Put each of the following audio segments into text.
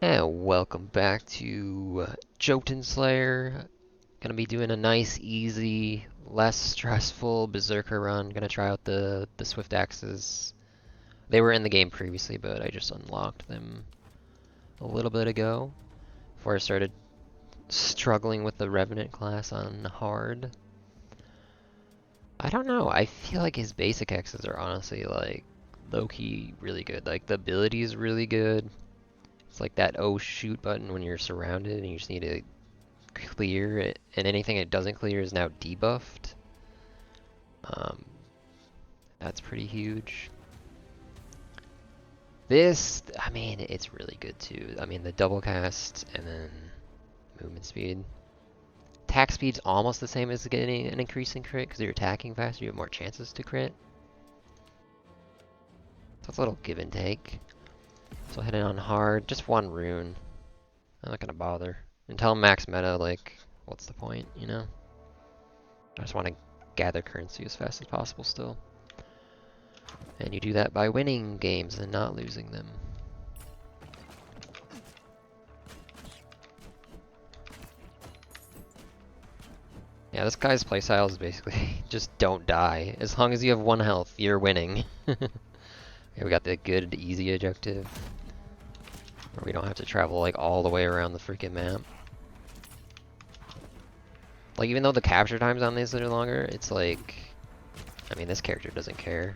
And welcome back to JotunnSlayer. Gonna be doing a nice, easy, less stressful Berserker run. Gonna try out the Swift Axes. They were in the game previously, but I just unlocked them a little bit ago before I started struggling with the Revenant class on hard. I don't know. I feel like his basic axes are honestly like low-key really good. Like the ability is really good. It's like that oh shoot button when you're surrounded and you just need to clear it, and anything it doesn't clear is now debuffed. Um, that's pretty huge. This, I mean, it's really good too. I mean, the double cast and then movement speed. Attack speed's almost the same as getting an increase in crit because you're attacking faster, you have more chances to crit. So it's a little give and take. So heading on hard, just one rune. I'm not gonna bother. Until max meta, like, what's the point, you know? I just want to gather currency as fast as possible still. And you do that by winning games and not losing them. Yeah, this guy's playstyle is basically just don't die. As long as you have 1 health, you're winning. Okay, we got the good, easy objective. Where we don't have to travel like all the way around the freaking map. Like, even though the capture times on these are longer, it's like... I mean, this character doesn't care.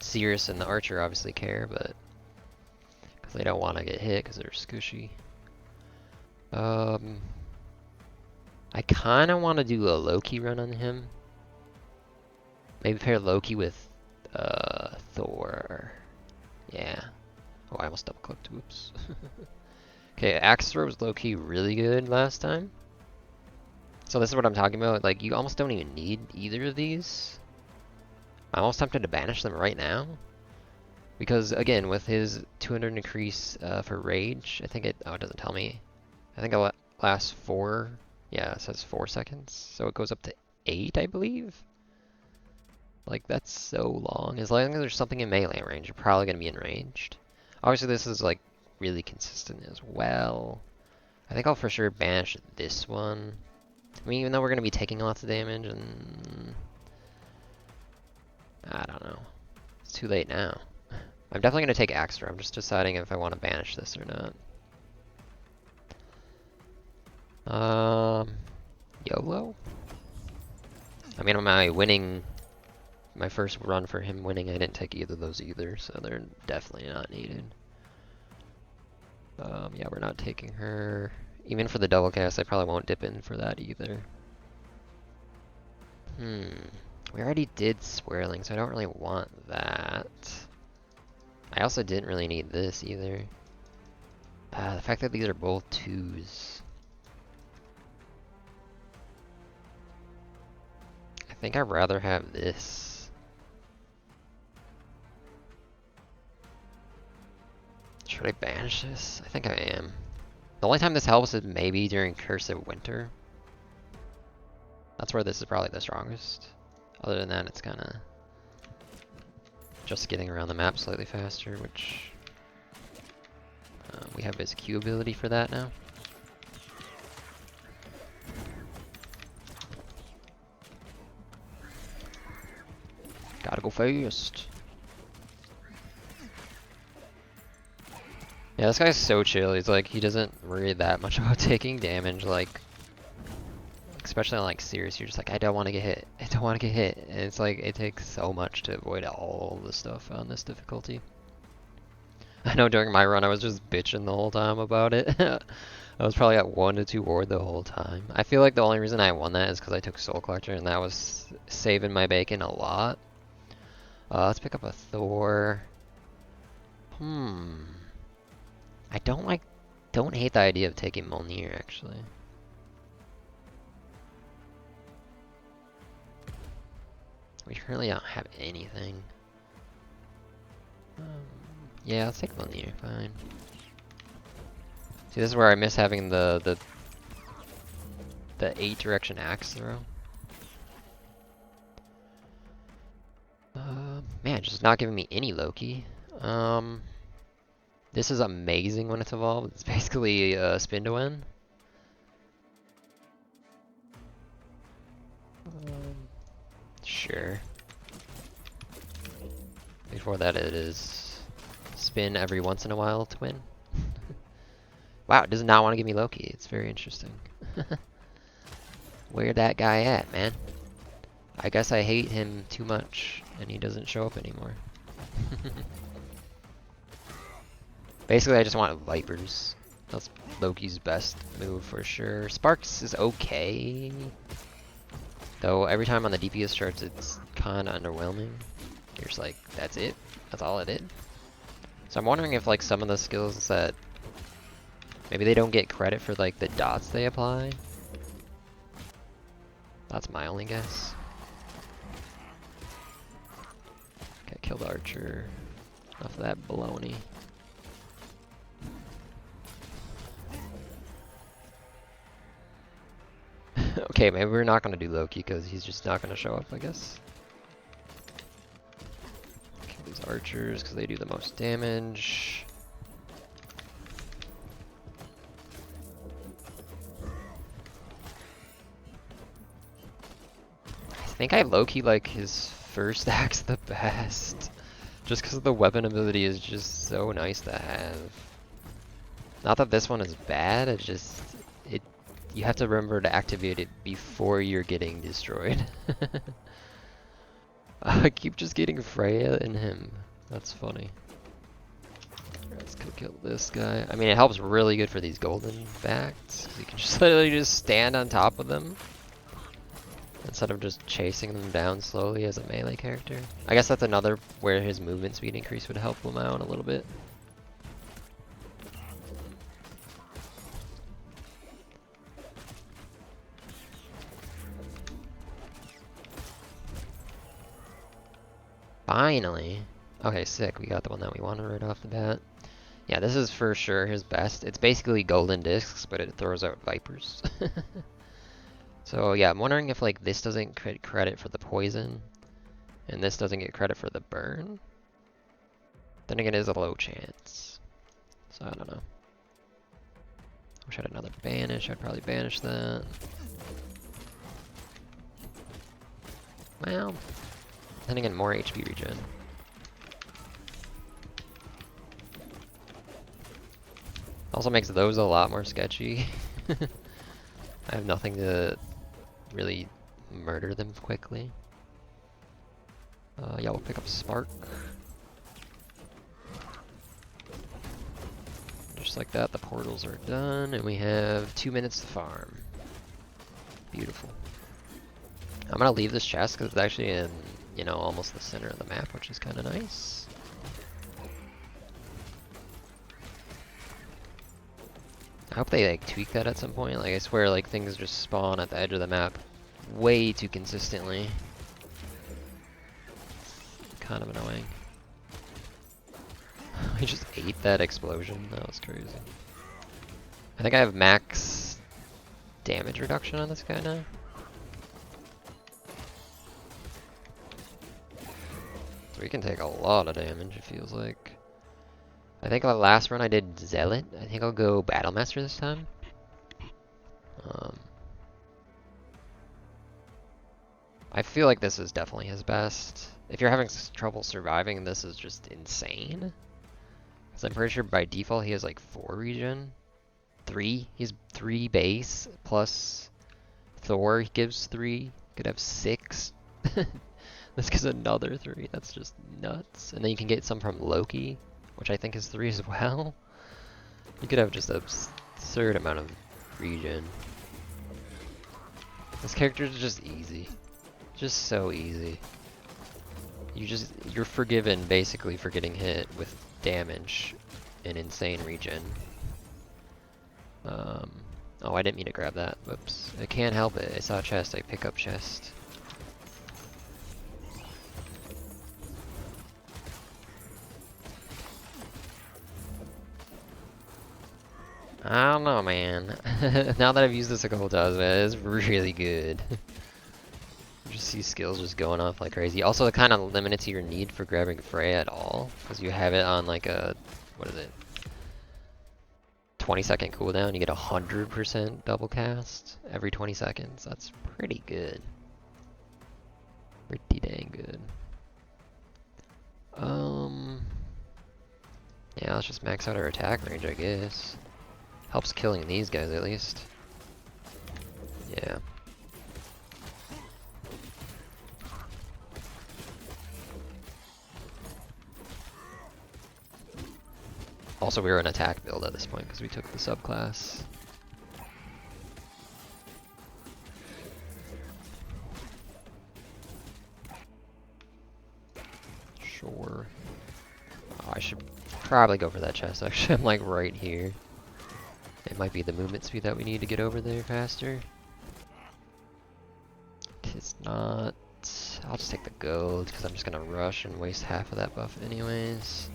Cirrus and the Archer obviously care, but... because they don't want to get hit because they're squishy. I kind of want to do a Loki run on him. Maybe pair Loki with Thor. Yeah. Oh, I almost double clicked. Whoops. Okay, Axe Throw was low-key really good last time. So this is what I'm talking about. Like, you almost don't even need either of these. I'm almost tempted to banish them right now. Because, again, with his 200 increase for Rage, I think it... oh, it doesn't tell me. I think it'll last 4... yeah, it says 4 seconds. So it goes up to 8, I believe? Like, that's so long. As long as there's something in melee range, you're probably going to be enraged. Obviously, this is, like, really consistent as well. I think I'll for sure banish this one. I mean, even though we're going to be taking lots of damage, and... I don't know. It's too late now. I'm definitely going to take Axe Throw. I'm just deciding if I want to banish this or not. YOLO? I mean, my winning... my first run for him winning, I didn't take either of those either, so they're definitely not needed. Yeah, we're not taking her. Even for the double cast, I probably won't dip in for that either. We already did Swirling, so I don't really want that. I also didn't really need this either. The fact that these are both 2s. I think I'd rather have this. Should I banish this? I think I am. The only time this helps is maybe during Curse of Winter. That's where this is probably the strongest. Other than that, it's kind of just getting around the map slightly faster, which we have his Q ability for that now. Gotta go fast. Yeah, this guy's so chill. He's like, he doesn't worry that much about taking damage, like, especially on like Cirrus, you're just like, I don't want to get hit. I don't want to get hit. And it's like, it takes so much to avoid all the stuff on this difficulty. I know during my run, I was just bitching the whole time about it. I was probably at 1 to 2 ward the whole time. I feel like the only reason I won that is because I took Soul Collector, and that was saving my bacon a lot. Let's pick up a Thor. I don't hate the idea of taking Mjolnir, actually. We currently don't have anything. Yeah, let's take Mjolnir, fine. See, this is where I miss having the 8 direction axe throw. Man, just not giving me any Loki. This is amazing when it's evolved. It's basically spin to win. Sure. Before that, it is spin every once in a while to win. Wow, it does not want to give me Loki. It's very interesting. Where that guy at, man? I guess I hate him too much, and he doesn't show up anymore. Basically, I just want Vipers. That's Loki's best move for sure. Sparks is okay. Though every time on the DPS charts, it's kind of underwhelming. You're just like, that's it? That's all it did? So I'm wondering if like some of the skills that maybe they don't get credit for like the dots they apply. That's my only guess. Okay, kill the archer. Enough of that baloney. Okay, maybe we're not gonna do Loki because he's just not gonna show up, I guess. Kill these archers because they do the most damage. I think I low-key like his first axe the best. Just because the weapon ability is just so nice to have. Not that this one is bad, it's just you have to remember to activate it before you're getting destroyed. I keep just getting Freya in him. That's funny. Let's go kill this guy. I mean, it helps really good for these golden backs. You can just literally just stand on top of them instead of just chasing them down slowly as a melee character. I guess that's another where his movement speed increase would help him out a little bit. Finally. Okay, sick. We got the one that we wanted right off the bat. Yeah, this is for sure his best. It's basically golden discs, but it throws out vipers. So yeah, I'm wondering if like this doesn't get credit for the poison, and this doesn't get credit for the burn. Then again, it is a low chance. So I don't know. I wish I had another banish. I'd probably banish that. Well, then again, more HP regen. Also makes those a lot more sketchy. I have nothing to really murder them quickly. Yeah, we'll pick up Spark. Just like that, the portals are done, and we have 2 minutes to farm. Beautiful. I'm gonna leave this chest because it's actually in, you know, almost the center of the map, which is kind of nice. I hope they like tweak that at some point. Like I swear, like things just spawn at the edge of the map way too consistently. Kind of annoying. I just ate that explosion. That was crazy. I think I have max damage reduction on this guy now. So we can take a lot of damage, it feels like. I think the last run I did Zealot. I think I'll go Battlemaster this time. I feel like this is definitely his best. If you're having trouble surviving, this is just insane. Because I'm pretty sure by default he has like 4 regen. 3? He's 3 base, plus Thor he gives 3. Could have 6. This gives another 3. That's just nuts. And then you can get some from Loki, which I think is 3 as well. You could have just an absurd amount of regen. This character is just easy. Just so easy. You're forgiven basically for getting hit with damage and insane regen. Oh, I didn't mean to grab that. Whoops. I can't help it. I saw a chest. I pick up chest. I don't know, man. Now that I've used this a couple times, man, it's really good. You just see skills just going off like crazy. Also, it kind of limits your need for grabbing Freya at all, because you have it on like a, what is it? 20-second cooldown, you get 100% double cast every 20 seconds. That's pretty good. Pretty dang good. Yeah, let's just max out our attack range, I guess. Helps killing these guys at least. Yeah. Also, we were an attack build at this point because we took the subclass. Sure. Oh, I should probably go for that chest. Actually, I'm like right here. It might be the movement speed that we need to get over there faster. It's not. I'll just take the gold because I'm just gonna rush and waste half of that buff anyways.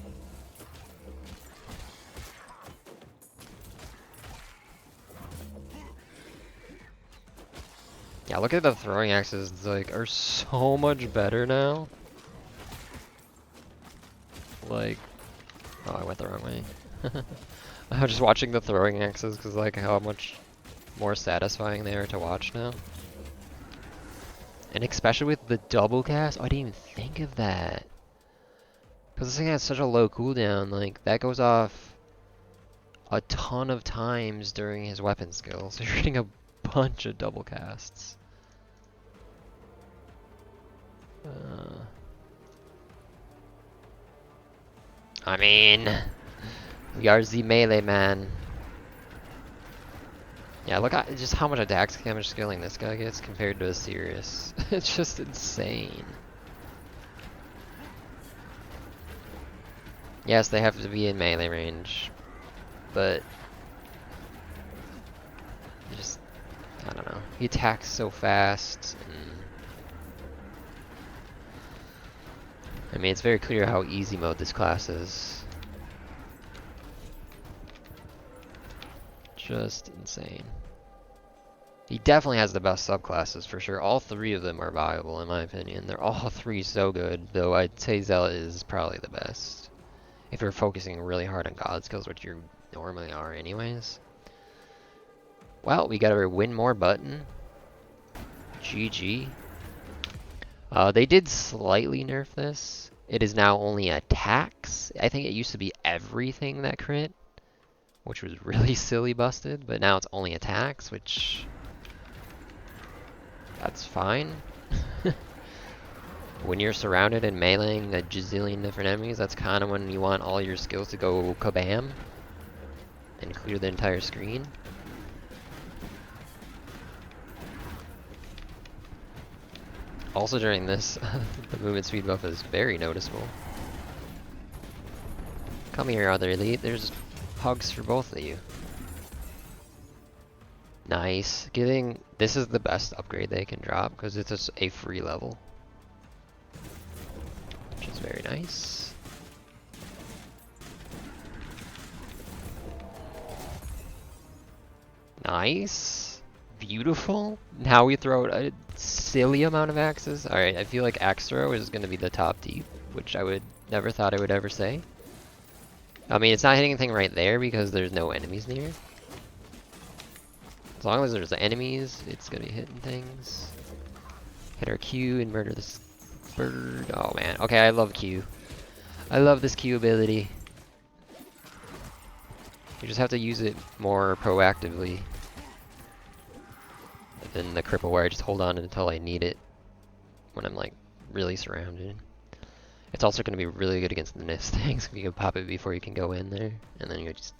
Yeah, look at the throwing axes. It's like are so much better now. Like, oh, I went the wrong way. I was just watching the throwing axes because like how much more satisfying they are to watch now. And especially with the double cast, I didn't even think of that. Because this thing has such a low cooldown, like that goes off a ton of times during his weapon skill. So you're getting a bunch of double casts. I mean, we are the melee man. Yeah, look at just how much attack damage scaling this guy gets compared to a Sirius. It's just insane. Yes, they have to be in melee range, but just, I don't know. He attacks so fast. I mean, it's very clear how easy mode this class is. Just insane. He definitely has the best subclasses for sure. All three of them are viable in my opinion. They're all three so good, though I'd say Zealot is probably the best. If you're focusing really hard on God skills, which you normally are anyways. Well, we got our win more button. GG. They did slightly nerf this. It is now only attacks. I think it used to be everything that crit, which was really silly busted, but now it's only attacks, which that's fine. When you're surrounded and meleeing a gazillion different enemies, that's kind of when you want all your skills to go kabam and clear the entire screen. Also during this, the movement speed buff is very noticeable. Come here, other elite. There's hugs for both of you. Nice. This is the best upgrade they can drop because it's just a free level, which is very nice. Nice. Beautiful. Now we throw out a silly amount of axes. Alright, I feel like axe throw is going to be the top deep, which I would never thought I would ever say. I mean, it's not hitting anything right there because there's no enemies near. As long as there's enemies, it's going to be hitting things. Hit our Q and murder this bird. Oh man. Okay, I love Q. I love this Q ability. You just have to use it more proactively than the cripple where I just hold on until I need it when I'm like really surrounded. It's also going to be really good against the nest things. You can pop it before you can go in there, and then you just...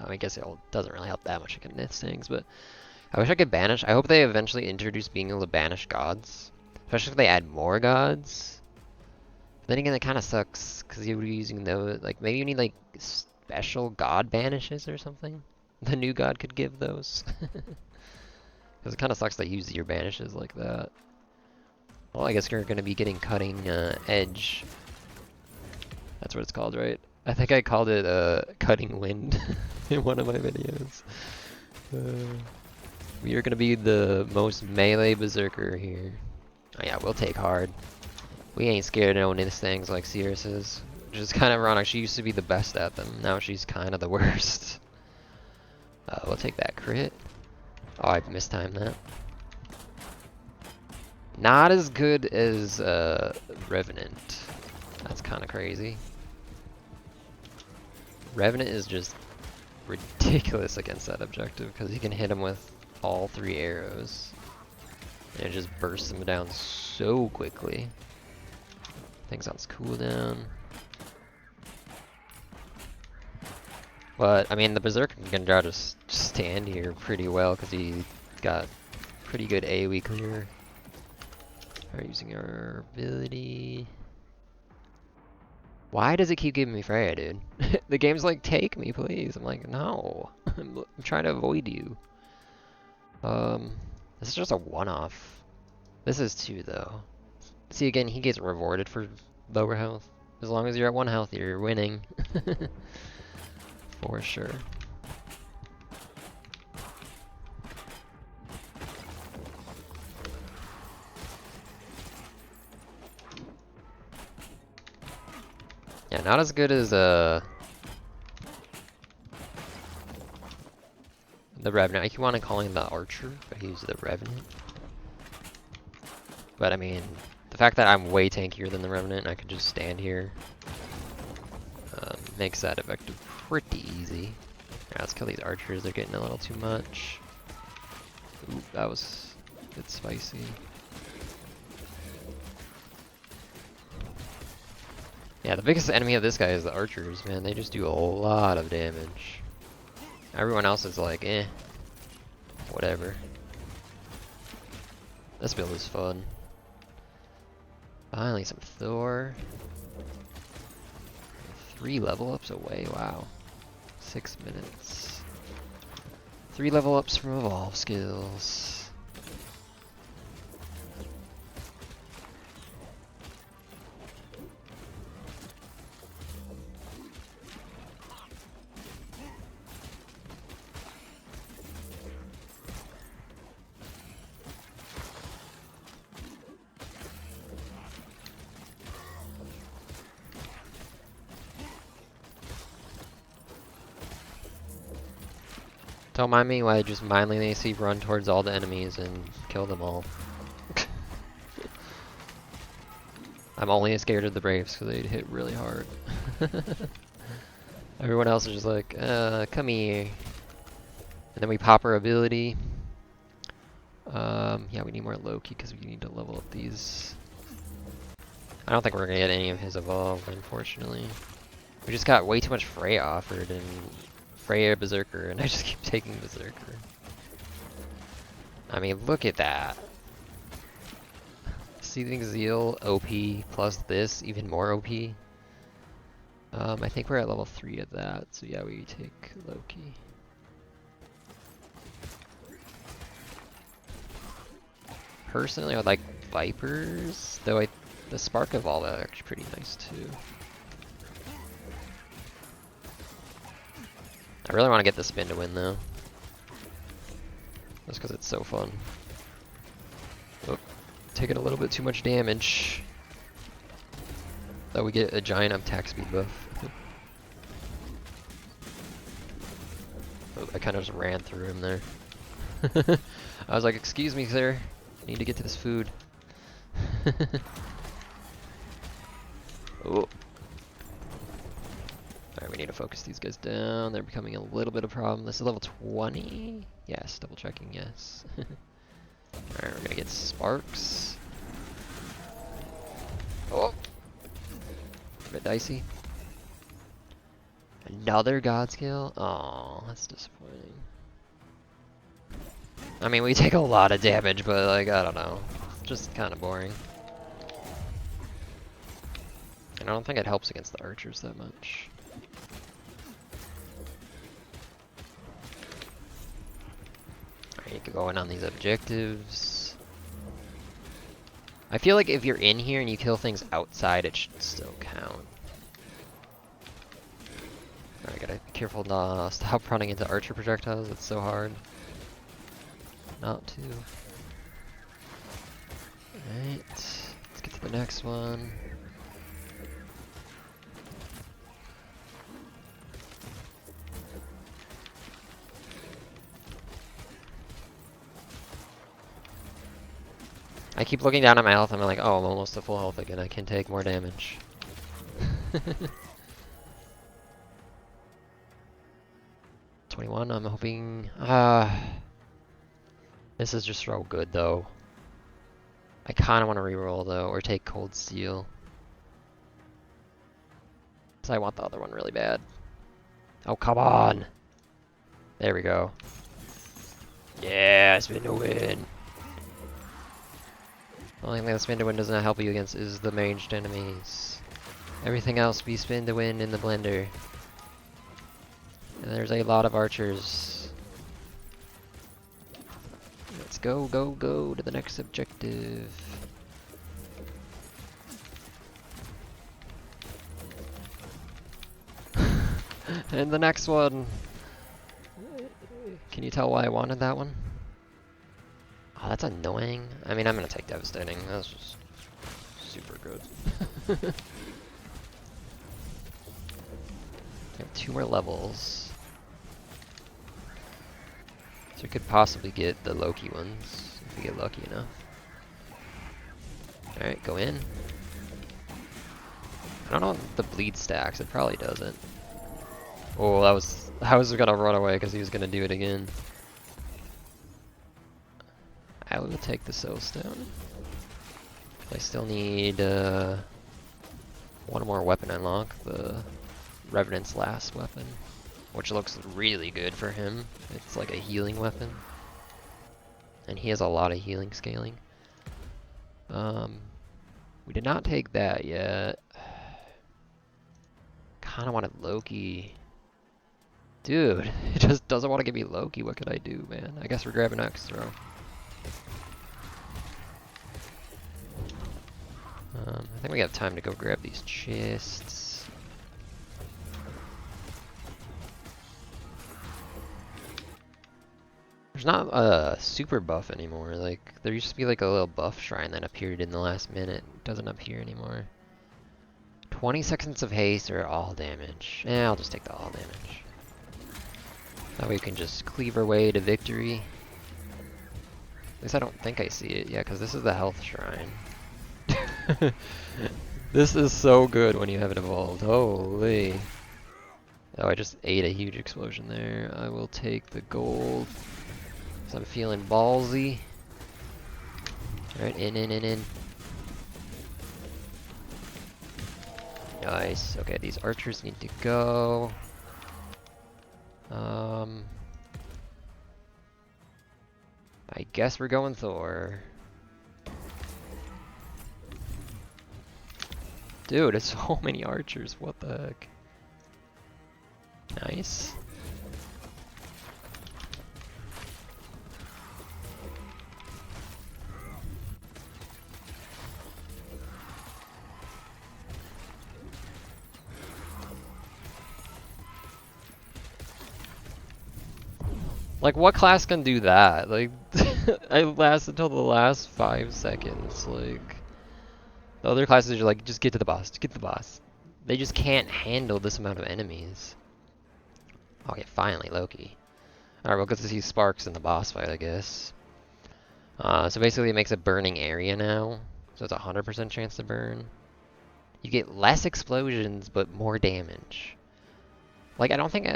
I guess it doesn't really help that much against nest things, but I wish I could banish. I hope they eventually introduce being able to banish gods, especially if they add more gods. But then again, it kind of sucks because you'll be using those. Like maybe you need like special god banishes or something. The new god could give those. Because it kind of sucks they use your banishes like that. Well, I guess you're going to be getting cutting edge. That's what it's called, right? I think I called it cutting wind in one of my videos. We are going to be the most melee berserker here. Oh yeah, we'll take hard. We ain't scared of no things like Cirrus is. Which is kind of ironic. She used to be the best at them. Now she's kind of the worst. We'll take that crit. Oh, I mistimed that. Not as good as Revenant. That's kind of crazy. Revenant is just ridiculous against that objective because he can hit him with all 3 arrows. And it just bursts him down so quickly. Things on his cooldown. But, I mean, the Berserker can just stand here pretty well because he got pretty good AoE clear. We're using our ability. Why does it keep giving me Freya, dude? The game's like, take me, please. I'm like, no. I'm trying to avoid you. This is just a one-off. This is 2, though. See, again, he gets rewarded for lower health. As long as you're at 1 health, you're winning. For sure. Yeah, not as good as the Revenant. I keep wanting to call him the Archer, but he's the Revenant. But I mean, the fact that I'm way tankier than the Revenant, and I can just stand here, makes that effective pretty easy. Alright, let's kill these archers. They're getting a little too much. Ooh, that was a bit spicy. Yeah, the biggest enemy of this guy is the archers, man. They just do a lot of damage. Everyone else is like, eh, whatever. This build is fun. Finally, some Thor. 3 level ups away, wow. 6 minutes. 3 level ups from evolve skills. Don't mind me while I just mindlessly run towards all the enemies and kill them all. I'm only scared of the Braves because they hit really hard. Everyone else is just like, come here. And then we pop our ability. Yeah, we need more Loki because we need to level up these. I don't think we're gonna get any of his evolve, unfortunately. We just got way too much Freya offered, and Freya Berserker, and I just keep taking Berserker. I mean, look at that. Seething Zeal, OP, plus this, even more OP. I think we're at level 3 of that, so yeah, we take Loki. Personally, I would like Vipers, though the Spark Evolve is actually pretty nice too. I really want to get the spin to win though. Just because it's so fun. Oh, taking a little bit too much damage. Though we get a giant attack speed buff. Oh, I kind of just ran through him there. I was like, excuse me sir, I need to get to this food. Oh. Alright, we need to focus these guys down. They're becoming a little bit of a problem. This is level 20? Yes, double checking, yes. Alright, we're gonna get sparks. Oh! A bit dicey. Another god skill? Oh, that's disappointing. I mean, we take a lot of damage, but like, I don't know. Just kind of boring. And I don't think it helps against the archers that much. You can go in on these objectives. I feel like if you're in here and you kill things outside, it should still count. Alright, gotta be careful to stop running into archer projectiles. It's so hard not to. Alright, let's get to the next one. I keep looking down at my health, and I'm like, oh, I'm almost at full health again. I can take more damage. 21, I'm hoping... this is just so good, though. I kind of want to reroll, though, or take Cold Steel. Because I want the other one really bad. Oh, come on! There we go. Yeah, spin to win! The only thing that spin to win does not help you against is the ranged enemies. Everything else be spin to win in the blender. And there's a lot of archers. Let's go, go, go to the next objective. And the next one. Can you tell why I wanted that one? Oh, that's annoying. I mean, I'm gonna take Devastating. That's just super good. I have 2 more levels. So we could possibly get the Loki ones, if we get lucky enough. Alright, go in. I don't know if the bleed stacks, it probably doesn't. Oh, I was gonna run away because he was gonna do it again. I will take the Soulstone. I still need one more weapon unlock, the Revenant's last weapon, which looks really good for him. It's like a healing weapon, and he has a lot of healing scaling. We did not take that yet. Kinda wanted Loki. Dude, it just doesn't want to give me Loki. What could I do, man? I guess we're grabbing Axe Throw. I think we have time to go grab these chests. There's not a super buff anymore. Like, there used to be like a little buff shrine that appeared in the last minute. It doesn't appear anymore. 20 seconds of haste or all damage. I'll just take the all damage. That way we can just cleave our way to victory. At least I don't think I see it. Yeah, because this is the health shrine. This is so good when you have it evolved. Holy. Oh, I just ate a huge explosion there. I will take the gold. So I'm feeling ballsy. Alright, in. Nice. Okay, these archers need to go. I guess we're going Thor. Dude, it's so many archers. What the heck? Nice. Like, what class can do that? Like, I last until the last 5 seconds. Like, the other classes are like, just get to the boss, get to the boss. They just can't handle this amount of enemies. Okay, finally, Loki. Alright, we'll get to see Sparks in the boss fight, I guess. So basically it makes a burning area now. So it's a 100% chance to burn. You get less explosions, but more damage. Like, I don't think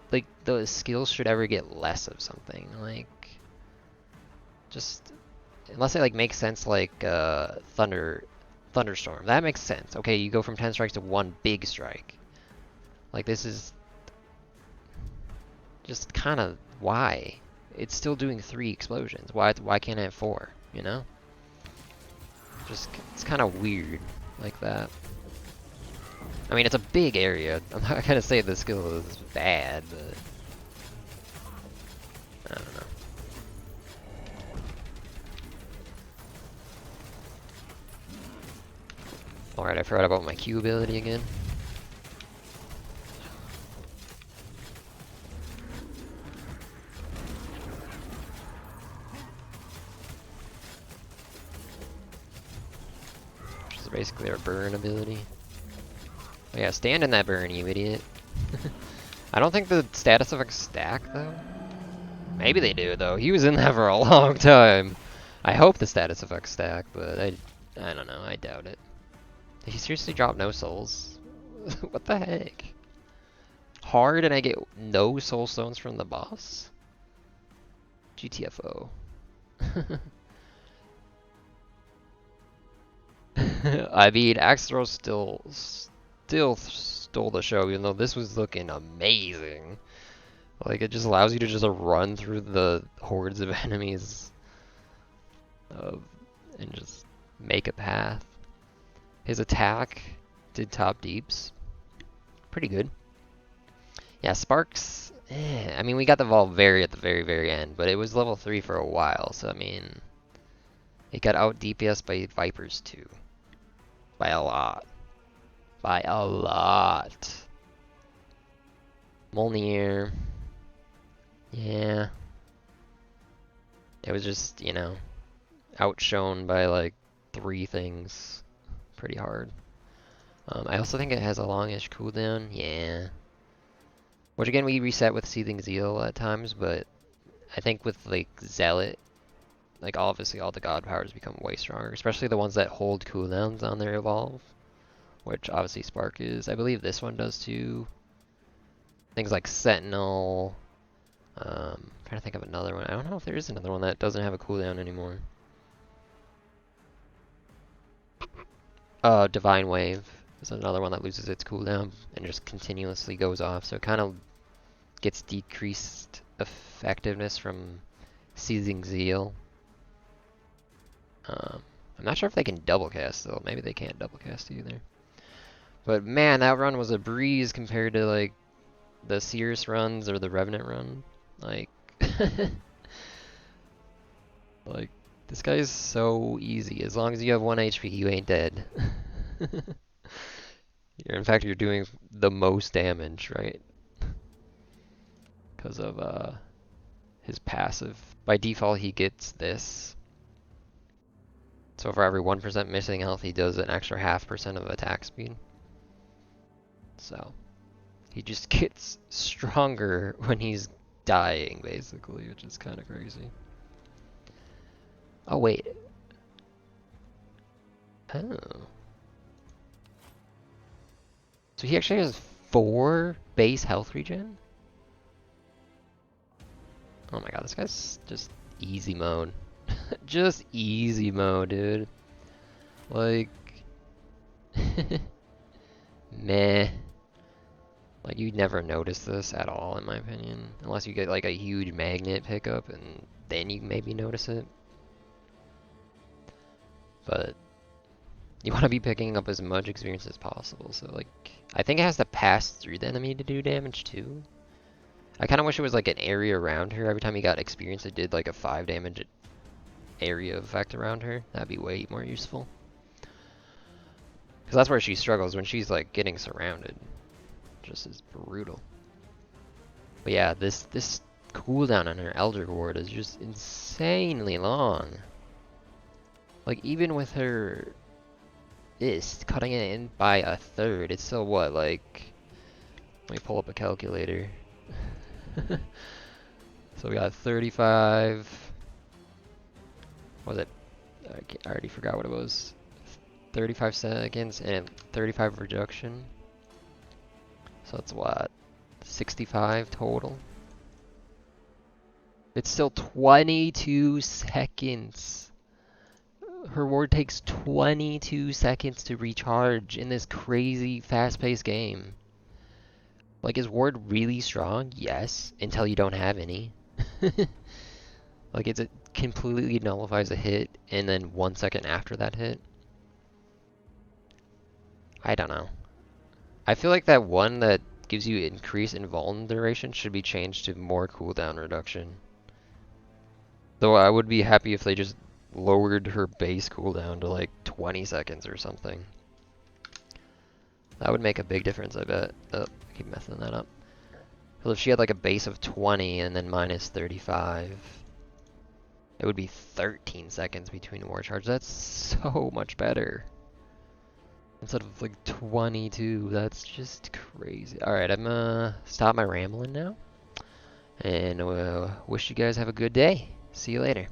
like, the skills should ever get less of something. Like, just... Unless it, like, makes sense, like, Thunderstorm. That makes sense. Okay, you go from 10 strikes to 1 big strike. Like, this is... just kind of... Why? It's still doing 3 explosions. Why can't I have 4, you know? Just... It's kind of weird like that. I mean, it's a big area. I'm not gonna say the skill is bad, but... I don't know. Alright, I forgot about my Q ability again. Which is basically our burn ability. Oh yeah, stand in that burn, you idiot. I don't think the status effects stack, though. Maybe they do, though. He was in that for a long time. I hope the status effects stack, but I don't know. I doubt it. Did he seriously drop no souls? What the heck? Hard and I get no soul stones from the boss? GTFO. I mean, Axtro still stole the show, even though this was looking amazing. Like, it just allows you to just run through the hordes of enemies and just make a path. His attack did top deeps. Pretty good. Yeah, Sparks, I mean, we got the Vault very at the very end, but it was level 3 for a while, so I mean, it got out DPS by Vipers too. By a lot. By a lot. Molnir. Yeah. It was just, you know, outshone by like 3 things. Pretty hard. I also think it has a longish cooldown. Yeah. Which again, we reset with Seething Zeal at times, but I think with like Zealot, like obviously all the god powers become way stronger, especially the ones that hold cooldowns on their evolve, which obviously Spark is. I believe this one does too. Things like Sentinel. Trying to think of another one. I don't know if there is another one that doesn't have a cooldown anymore. Divine Wave is another one that loses its cooldown and just continuously goes off, so it kind of gets decreased effectiveness from Seething Zeal. I'm not sure if they can double cast though. Maybe they can't double cast either. But man, that run was a breeze compared to like the Sears runs or the Revenant run. Like, like this guy is so easy. As long as you have 1 HP, you ain't dead. In fact, you're doing the most damage, right? Because of his passive. By default, he gets this. So for every 1% missing health, he does an extra 0.5% of attack speed. So he just gets stronger when he's dying, basically, which is kind of crazy. Oh, wait. Oh. So he actually has 4 base health regen? Oh my god, this guy's just easy mode. Just easy mode, dude. Like, meh. Like, you'd never notice this at all, in my opinion. Unless you get, like, a huge magnet pickup, and then you maybe notice it. But you want to be picking up as much experience as possible, so, like, I think it has to pass through the enemy to do damage, too. I kind of wish it was, like, an area around her. Every time you got experience, it did, like, a 5 damage area effect around her. That'd be way more useful. Because that's where she struggles, when she's, like, getting surrounded. Just as brutal. But yeah, this cooldown on her Elder Ward is just insanely long. Like, even with her cutting it in by 1/3, it's still what, like... Let me pull up a calculator. So we got 35... What was it? I already forgot what it was. 35 seconds and 35 reduction. So that's what? 65 total? It's still 22 seconds. Her ward takes 22 seconds to recharge in this crazy fast-paced game. Like, is ward really strong? Yes, until you don't have any. Like, it completely nullifies a hit, and then 1 second after that hit. I don't know. I feel like that one that gives you increase in vuln duration should be changed to more cooldown reduction. Though I would be happy if they just lowered her base cooldown to like 20 seconds or something. That would make a big difference, I bet. Oh, I keep messing that up. Well, if she had like a base of 20 and then minus 35, it would be 13 seconds between war charge. That's so much better. Instead of like 22, that's just crazy. Alright, I'm gonna stop my rambling now. And wish you guys have a good day. See you later.